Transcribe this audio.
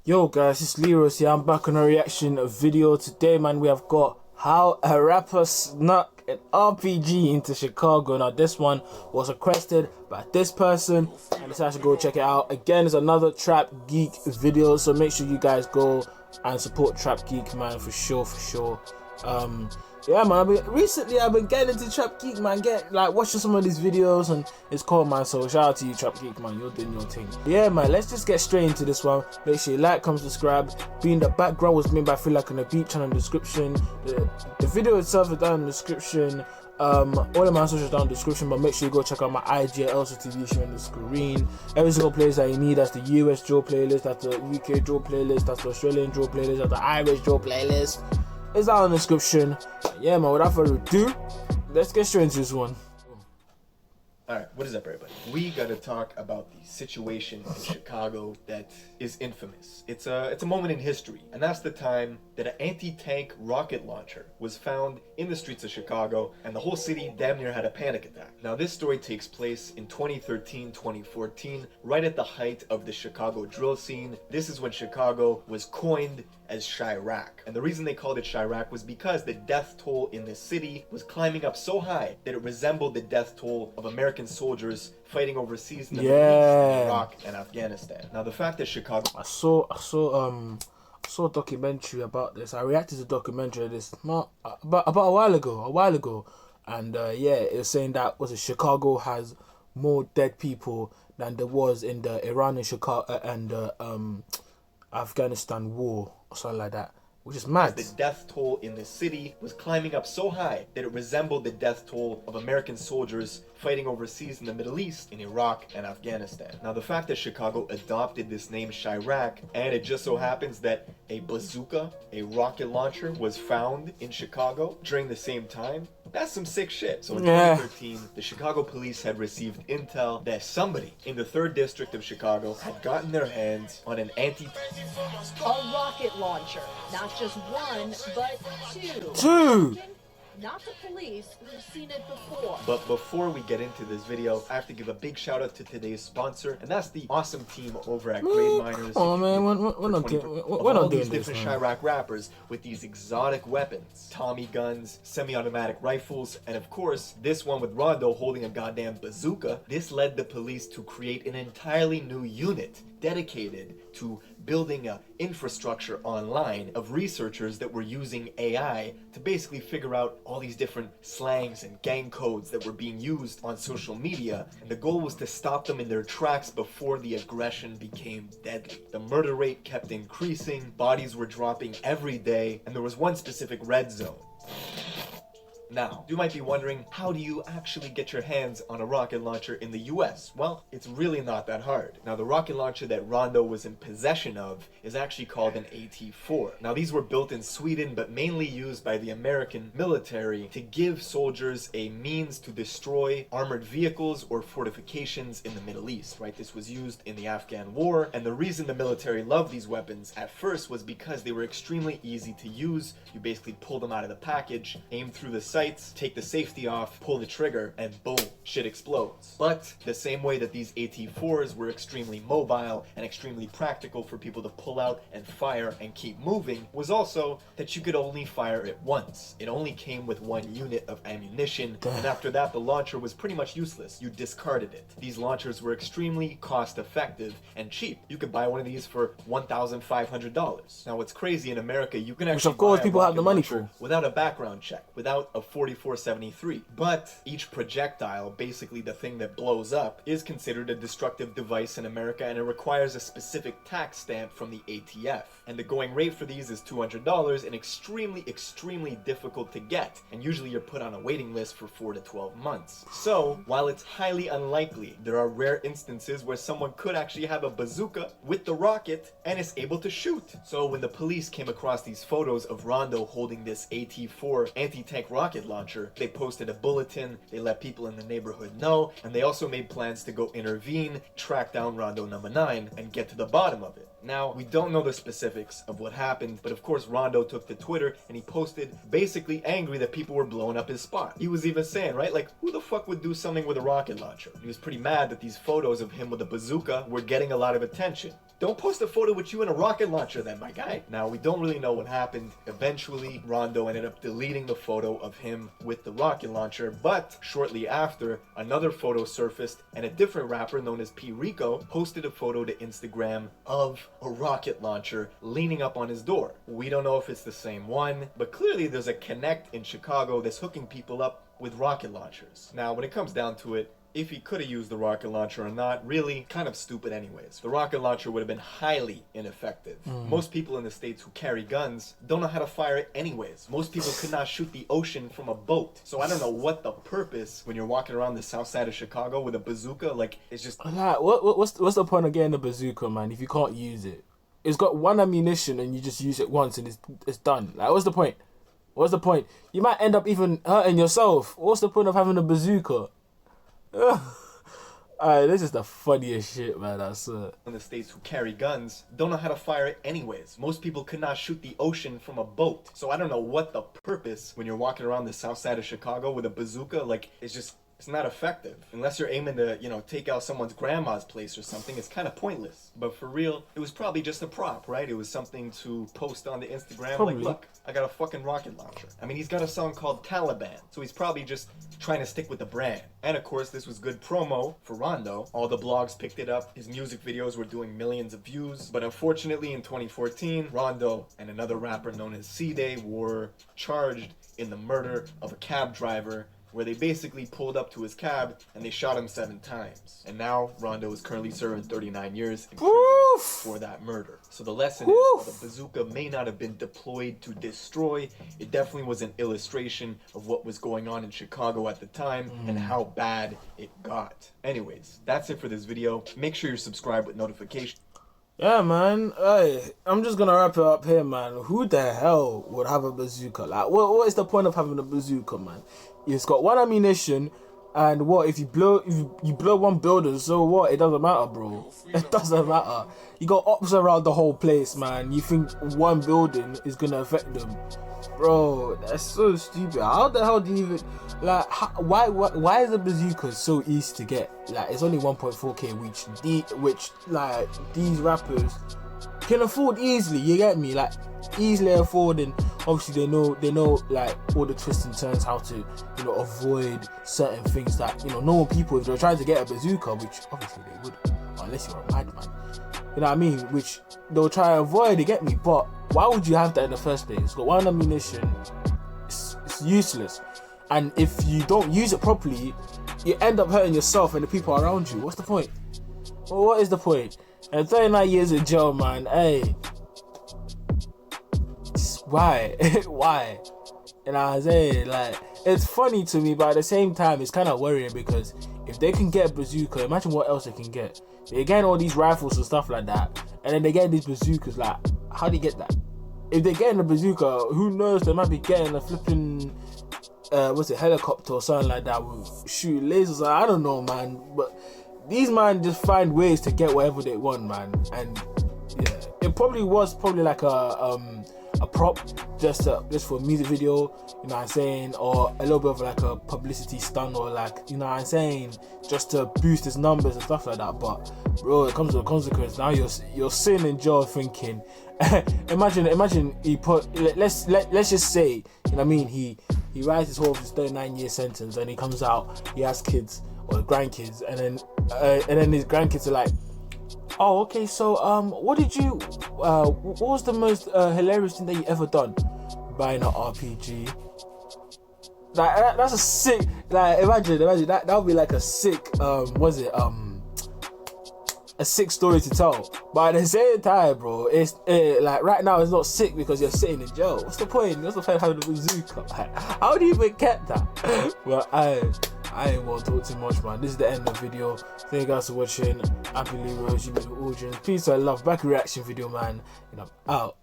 Yo guys, it's LeeRosee. I'm back on a reaction video. Today, man, we have got how a rapper snuck an RPG into Chicago. Now, this one was requested by this person, and I decided to go check it out. Again, it's another Trap Geek video, so make sure you guys go and support Trap Geek, man, for sure. Yeah, man. Recently I've been getting into Trap Geek, man. Watching some of these videos, and it's cool, man. So shout out to you, Trap Geek, man. You're doing your thing. Yeah, man. Let's just get straight into this one. Make sure you like, comment, subscribe. Being the background was made by Feel Like on the Beach channel in the description. The video itself is down in the description. All of my socials down in the description, but make sure you go check out my IG at LZ.OTB show on the screen. Every single playlist that you need. That's the US drill playlist. That's the UK drill playlist. That's the Australian drill playlist. That's the Irish drill playlist. It's down in the description. Yeah, man, without further ado, let's get straight into this one. Alright, what is up, everybody? We gotta talk about the situation in Chicago that is infamous. It's a moment in history, and that's the time that an anti-tank rocket launcher was found in the streets of Chicago, and the whole city damn near had a panic attack. Now, this story takes place in 2013-2014, right at the height of the Chicago drill scene. This is when Chicago was coined as Chiraq. And the reason they called it Chiraq was because the death toll in the city was climbing up so high that it resembled the death toll of American soldiers fighting overseas in the Middle East, Iraq, and Afghanistan. Now, the fact that Chicago... I saw a documentary about this. I reacted to a documentary of this about a while ago. And yeah, it was saying that Chicago has more dead people than there was in the Iran and Chicago and Afghanistan war or something like that, which is mad. The death toll in the city was climbing up so high that it resembled the death toll of American soldiers fighting overseas in the Middle East, in Iraq and Afghanistan. Now, the fact that Chicago adopted this name Chiraq, and it just so happens that a bazooka, a rocket launcher, was found in Chicago during the same time, that's some sick shit. So in 2013, the Chicago police had received intel that somebody in the 3rd District of Chicago had gotten their hands on an a rocket launcher. Not just one, but two. Two! Not the police, who've seen it before. But before we get into this video, I have to give a big shout out to today's sponsor, and that's the awesome team over at Grade Miners. Oh man, we're not doing these this, different man. Chiraq rappers with these exotic weapons, Tommy guns, semi-automatic rifles, and of course, this one with Rondo holding a goddamn bazooka. This led the police to create an entirely new unit dedicated to building an infrastructure online of researchers that were using AI to basically figure out all these different slangs and gang codes that were being used on social media, and the goal was to stop them in their tracks before the aggression became deadly. The murder rate kept increasing, bodies were dropping every day, and there was one specific red zone. Now, you might be wondering, how do you actually get your hands on a rocket launcher in the US? Well, it's really not that hard. Now, the rocket launcher that Rondo was in possession of is actually called an AT-4. Now, these were built in Sweden, but mainly used by the American military to give soldiers a means to destroy armored vehicles or fortifications in the Middle East, right? This was used in the Afghan war, and the reason the military loved these weapons at first was because they were extremely easy to use. You basically pull them out of the package, aim through the sights, take the safety off, pull the trigger, and boom, shit explodes. But the same way that these AT-4s were extremely mobile and extremely practical for people to pull out and fire and keep moving was also that you could only fire it once. It only came with one unit of ammunition, and after that the launcher was pretty much useless. You discarded it. These launchers were extremely cost effective and cheap. You could buy one of these for $1,500. Now, what's crazy in America, you can actually of course buy a people have the money launcher for without a background check, without a 4473. But each projectile, basically the thing that blows up, is considered a destructive device in America, and it requires a specific tax stamp from the ATF. And the going rate for these is $200 and extremely difficult to get. And usually you're put on a waiting list for 4 to 12 months. So, while it's highly unlikely, there are rare instances where someone could actually have a bazooka with the rocket and is able to shoot. So when the police came across these photos of Rondo holding this AT-4 anti-tank rocket launcher, they posted a bulletin, they let people in the neighborhood know, and they also made plans to go intervene, track down Rondo number 9, and get to the bottom of it. Now, we don't know the specifics of what happened, but of course Rondo took to Twitter and he posted basically angry that people were blowing up his spot. He was even saying, right, like, who the fuck would do something with a rocket launcher? He was pretty mad that these photos of him with a bazooka were getting a lot of attention. Don't post a photo with you in a rocket launcher then, my guy. Now, we don't really know what happened. Eventually, Rondo ended up deleting the photo of him with the rocket launcher, but shortly after, another photo surfaced and a different rapper known as P. Rico posted a photo to Instagram of a rocket launcher leaning up on his door. We don't know if it's the same one, but clearly there's a connect in Chicago that's hooking people up with rocket launchers. Now, when it comes down to it, if he could have used the rocket launcher or not, really kind of stupid anyways. The rocket launcher would have been highly ineffective. Most people in the States who carry guns don't know how to fire it anyways. Most people could not shoot the ocean from a boat. So I don't know what the purpose when you're walking around the south side of Chicago with a bazooka, like, it's just... Like, what's the point of getting a bazooka, man, if you can't use it? It's got one ammunition and you just use it once and it's done. Like, what's the point? What's the point? You might end up even hurting yourself. What's the point of having a bazooka? This is the funniest shit, man. I swear. In the States who carry guns don't know how to fire it anyways. Most people could not shoot the ocean from a boat. So I don't know what the purpose when you're walking around the south side of Chicago with a bazooka, like, it's not effective. Unless you're aiming to, you know, take out someone's grandma's place or something, it's kind of pointless. But for real, it was probably just a prop, right? It was something to post on the Instagram. Probably. Like, look, I got a fucking rocket launcher. I mean, he's got a song called Taliban, so he's probably just trying to stick with the brand. And of course, this was good promo for Rondo. All the blogs picked it up. His music videos were doing millions of views. But unfortunately, in 2014, Rondo and another rapper known as C-Day were charged in the murder of a cab driver, where they basically pulled up to his cab and they shot him 7 times. And now Rondo is currently serving 39 years in prison for that murder. So the lesson is, while the bazooka may not have been deployed to destroy, it definitely was an illustration of what was going on in Chicago at the time and how bad it got. Anyways, that's it for this video. Make sure you're subscribed with notifications. Yeah, man. Hey, I'm just gonna wrap it up here, man. Who the hell would have a bazooka? Like, what is the point of having a bazooka, man? It's got one ammunition, and what if you blow one building? So what? It doesn't matter, bro. It doesn't matter. You got ops around the whole place, man. You think one building is gonna affect them, bro? That's so stupid. How the hell do you even like? Why is a bazooka so easy to get? Like, it's only 1.4k, which like these rappers can afford easily. You get me? Like, easily afford, and obviously they know like all the twists and turns, how to, you know, avoid certain things that, you know, normal people, if they're trying to get a bazooka, which obviously they would, unless you're a madman, you know what I mean, which they'll try to avoid. You get me? But why would you have that in the first place? It's got one ammunition. It's useless, and if you don't use it properly, you end up hurting yourself and the people around you. What's the point? Well, what is the point? And 39 years in jail, man. Hey, why? Why? You know what I'm saying? Like, it's funny to me, but at the same time, it's kind of worrying, because if they can get a bazooka, imagine what else they can get. They get all these rifles and stuff like that, and then they get these bazookas. Like, how do you get that? If they're getting a bazooka, who knows? They might be getting a flipping, helicopter or something like that with shoot lasers. I don't know, man. But these man just find ways to get whatever they want, man. And yeah, it probably was like a prop just for a music video, you know what I'm saying, or a little bit of like a publicity stunt, or like, you know what I'm saying, just to boost his numbers and stuff like that. But bro, it comes to a consequence. Now you're sitting in jail thinking, imagine he put, let's just say, you know what I mean, he writes his whole 39-year sentence, and he comes out, he has kids or grandkids, and then his grandkids are like, oh, okay, so what was the most hilarious thing that you ever done? Buying an RPG. Like, that's a sick, like, imagine that would be like a sick a sick story to tell. But at the same time, bro, it's like right now it's not sick because you're sitting in jail. What's the point? What's the point of having a bazooka? Like, how do you even get that? Well, I ain't want to talk too much, man. This is the end of the video. Thank you guys for watching. I'm LeeRosee, you audience. Peace and love. Back reaction video, man. And I'm out.